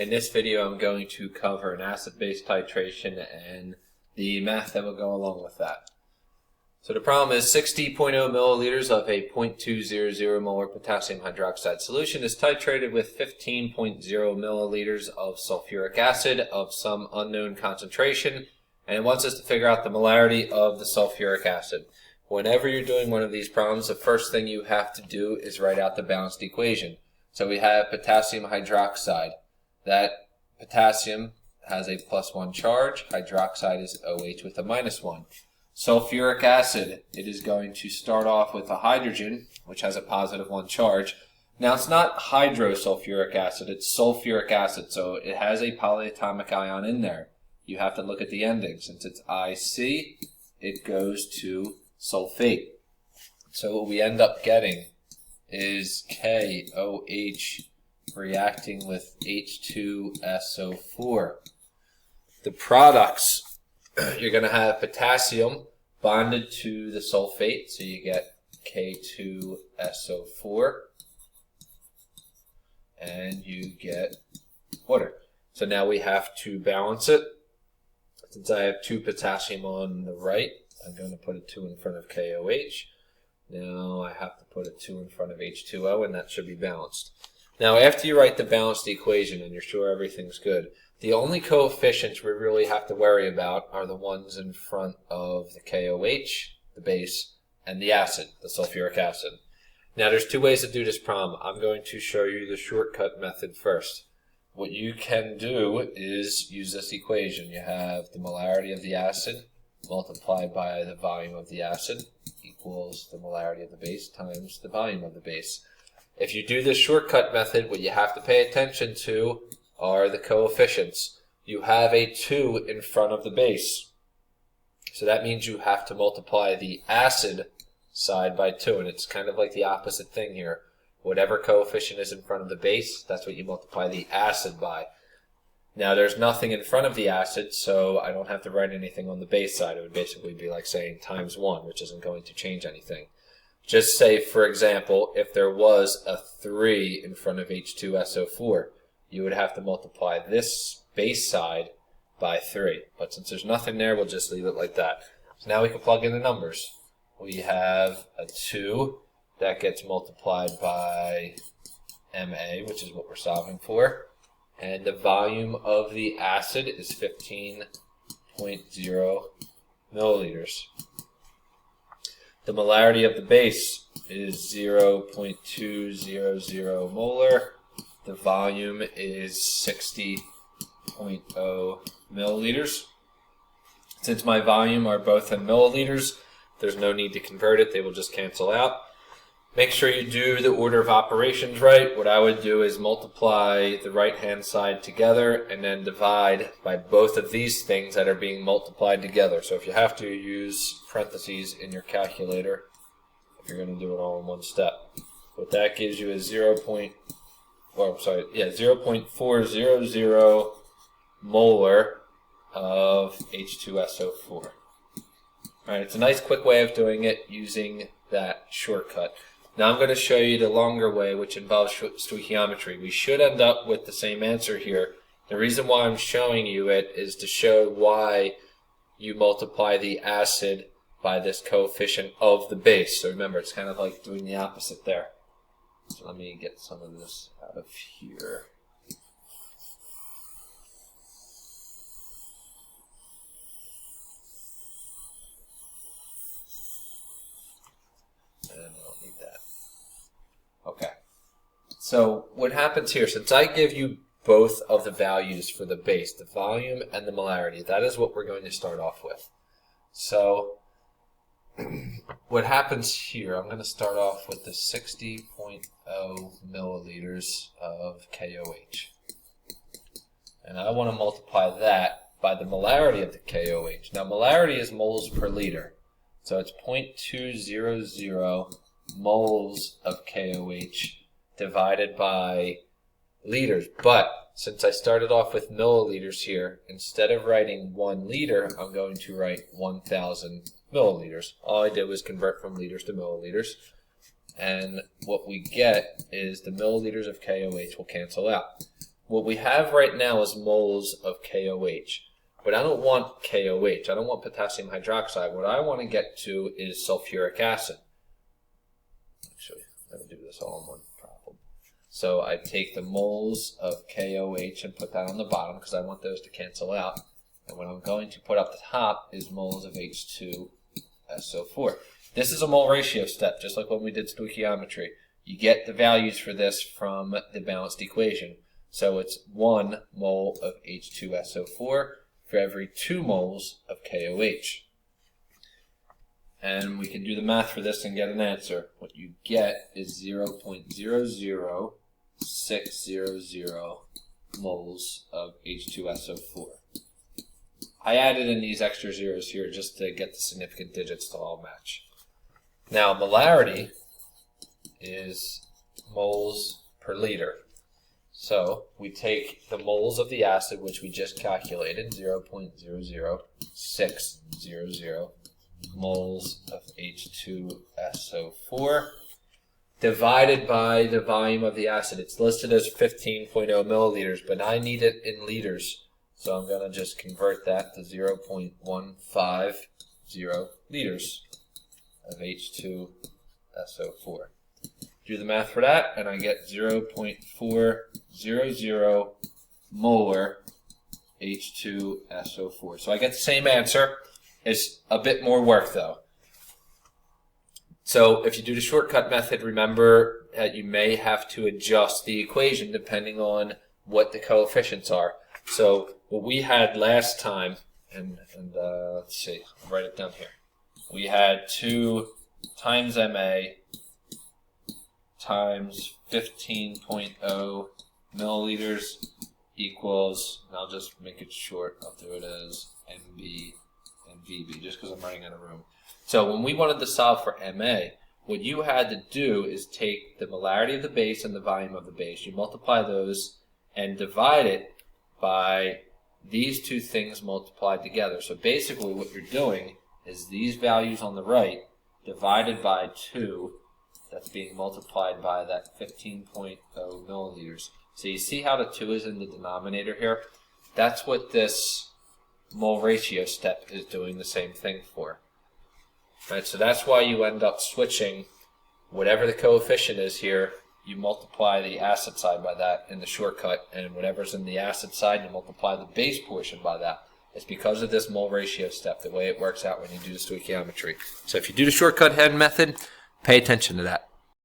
In this video I'm going to cover an acid-base titration and the math that will go along with that. So the problem is 60.0 milliliters of a 0.200 molar potassium hydroxide solution is titrated with 15.0 milliliters of sulfuric acid of some unknown concentration, and it wants us to figure out the molarity of the sulfuric acid. Whenever you're doing one of these problems, the first thing you have to do is write out the balanced equation. So we have potassium hydroxide. That potassium has a +1 charge. Hydroxide is OH with a -1. Sulfuric acid, it is going to start off with a hydrogen, which has a +1 charge. Now it's not hydrosulfuric acid, it's sulfuric acid, so it has a polyatomic ion in there. You have to look at the ending. Since it's IC, it goes to sulfate. So what we end up getting is KOH reacting with H2SO4. The products, you're going to have potassium bonded to the sulfate, so you get K2SO4, and you get water. So now we have to balance it. Since I have 2 potassium on the right, I'm going to put a 2 in front of KOH. Now I have to put a 2 in front of H2O, and that should be balanced. Now after you write the balanced equation and you're sure everything's good, the only coefficients we really have to worry about are the ones in front of the KOH, the base, and the acid, the sulfuric acid. Now there's 2 ways to do this problem. I'm going to show you the shortcut method first. What you can do is use this equation. You have the molarity of the acid multiplied by the volume of the acid equals the molarity of the base times the volume of the base. If you do this shortcut method, what you have to pay attention to are the coefficients. You have a 2 in front of the base. So that means you have to multiply the acid side by 2, and it's kind of like the opposite thing here. Whatever coefficient is in front of the base, that's what you multiply the acid by. Now there's nothing in front of the acid, so I don't have to write anything on the base side. It would basically be like saying times 1, which isn't going to change anything. Just say, for example, if there was a 3 in front of H2SO4, you would have to multiply this base side by 3. But since there's nothing there, we'll just leave it like that. So now we can plug in the numbers. We have a 2 that gets multiplied by MA, which is what we're solving for. And the volume of the acid is 15.0 milliliters. The molarity of the base is 0.200 molar. The volume is 60.0 milliliters. Since my volume are both in milliliters, there's no need to convert it. They will just cancel out. Make sure you do the order of operations right. What I would do is multiply the right-hand side together and then divide by both of these things that are being multiplied together. So if you have to, use parentheses in your calculator if you're going to do it all in one step. What that gives you is 0.400 molar of H2SO4. Alright, it's a nice quick way of doing it using that shortcut. Now I'm going to show you the longer way, which involves stoichiometry. We should end up with the same answer here. The reason why I'm showing you it is to show why you multiply the acid by this coefficient of the base. So remember, it's kind of like doing the opposite there. So let me get some of this out of here. And I don't need that. Okay. So what happens here, since I give you both of the values for the base, the volume and the molarity, that is what we're going to start off with. So what happens here, I'm going to start off with the 60.0 milliliters of KOH. And I want to multiply that by the molarity of the KOH. Now molarity is moles per liter. So it's 0.200 moles of KOH divided by liters. But since I started off with milliliters here, instead of writing 1 liter, I'm going to write 1,000 milliliters. All I did was convert from liters to milliliters. And what we get is the milliliters of KOH will cancel out. what we have right now is moles of KOH. But I don't want KOH. I don't want potassium hydroxide. What I want to get to is sulfuric acid. Actually, I'm going to do this all in one problem. So I take the moles of KOH and put that on the bottom because I want those to cancel out. And what I'm going to put up the top is moles of H2SO4. This is a mole ratio step, just like when we did stoichiometry. You get the values for this from the balanced equation. So it's 1 mole of H2SO4 for every 2 moles of KOH. And we can do the math for this and get an answer. What you get is 0.00600 moles of H2SO4. I added in these extra zeros here just to get the significant digits to all match. Now, molarity is moles per liter. So we take the moles of the acid, which we just calculated, 0.00600 moles of H2SO4, divided by the volume of the acid. It's listed as 15.0 milliliters, but I need it in liters. So I'm going to just convert that to 0.150 liters of H2SO4. Do the math for that, and I get 0.400 molar H2SO4. So I get the same answer. It's a bit more work, though. So if you do the shortcut method, remember that you may have to adjust the equation depending on what the coefficients are. So what we had last time, and let's see, I'll write it down here. We had 2 times MA times 15.0 milliliters equals, and I'll just make it short, I'll do it as MB and VB, just because I'm running out of room. So when we wanted to solve for MA, what you had to do is take the molarity of the base and the volume of the base. You multiply those and divide it by these two things multiplied together. So basically what you're doing is these values on the right divided by 2, that's being multiplied by that 15.0 milliliters. So you see how the 2 is in the denominator here? That's what this mole ratio step is doing the same thing for. Right, so that's why you end up switching whatever the coefficient is here, you multiply the acid side by that in the shortcut, and whatever's in the acid side, you multiply the base portion by that. It's because of this mole ratio step, the way it works out when you do the stoichiometry. So if you do the shortcut head method, pay attention to that.